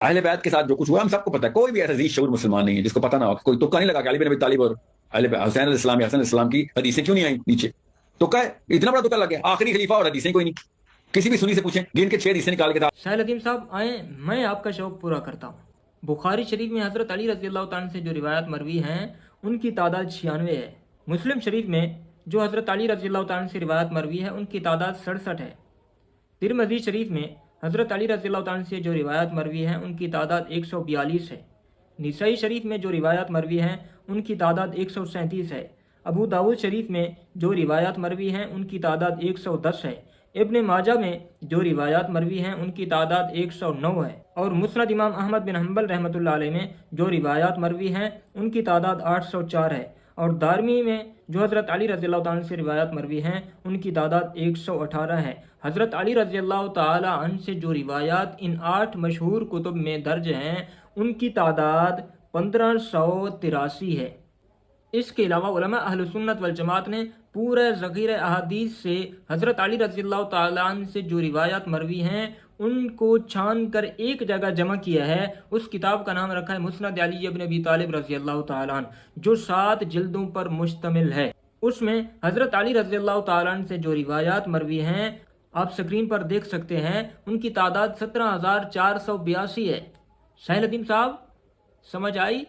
अहले बैत के साथ जो कुछ हुआ हम सबको पता है, कोई भी ऐसा जी शऊर मुसलमान नहीं है जिसको पता ना हो। कोई तुक्का नहीं लगा कि अली बिन अबी तालिब और हुसैन अलैहिस्सलाम या हसन अलैहिस्सलाम की हदीसें क्यों नहीं आई नीचे। तुक्का है, इतना बड़ा तुक्का लग गया, आखिरी खलीफा और हदीसें कोई नहीं। किसी भी सुन्नी से पूछें, गिन के 6 हदीसें निकाल के था। शाह लतीफ़ साहब आए, मैं आपका शौक़ पूरा करता हूँ। बुखारी शरीफ में हज़रत अली रज़ी अल्लाह तआला से जो रिवायत मरवी हैं उनकी तादाद 96 है। मुस्लिम शरीफ में जो हज़रत अली रज़ी अल्लाह तआला से रिवायत मरवी है उनकी तादाद 67 है। तिरमिज़ी शरीफ में हज़रत अली रज़ी अल्लाह तआला से जो रिवायत मरवी है उनकी तादाद 142 है। निसाई शरीफ में जो रिवायत मरवी हैं उनकी तादाद 137 है। अबू दाऊद शरीफ में जो रिवायत मरवी हैं उनकी तादाद 110 है। इब्न माजा में जो रिवायात मरवी हैं उनकी तादाद 109 है। और मुस्नद इमाम अहमद बिन हम्बल रहमतुल्लाह अलैह में जो रिवायात मरवी हैं उनकी तादाद 804 है। और दारमी में जो हज़रत अली रज़ी अल्लाह तआला से रिवायात मरवी हैं उनकी तादाद 118 है। हज़रत अली रज़ी अल्लाह तआला अन्हु से जो रिवायात इन 8 मशहूर कुतुब में दर्ज हैं उनकी तादाद 1583 है। इसके अलावा उलमा अहल सुन्नत वल जमात ने पूरे ज़ख़ीर अहादीस से हज़रत अली रज़ी अल्लाह तआला अन्हु से जो रिवायात मरवी हैं उनको छान कर एक जगह जमा किया है। उस किताब का नाम रखा है मुस्नद अली इब्न अबी तालिब रज़ी अल्लाह तआला अन्हु, जो 7 जिल्दों पर मुश्तमिल है। उसमें हज़रत अली रज़ी अल्लाह तआला अन्हु से जो रिवायात मरवी हैं आप स्क्रीन पर देख सकते हैं, उनकी तादाद 17,482 है। शाह लतीफ़ साहब समझ आई?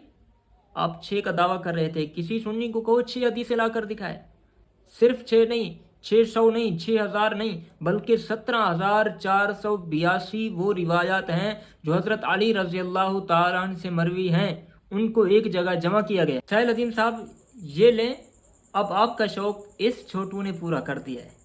आप 6 का दावा कर रहे थे, किसी सुन्नी को कहो 6 हदीसें ला कर दिखाए। सिर्फ 6 नहीं, 600 नहीं, 6000 नहीं, बल्कि 17,482 वो रिवायात हैं जो हज़रत अली रज़ी अल्लाह तआला अन्हु से मरवी हैं, उनको एक जगह जमा किया गया। शाह लतीफ़ साहब ये लें, अब आपका शौक़ इस छोटू ने पूरा कर दिया है।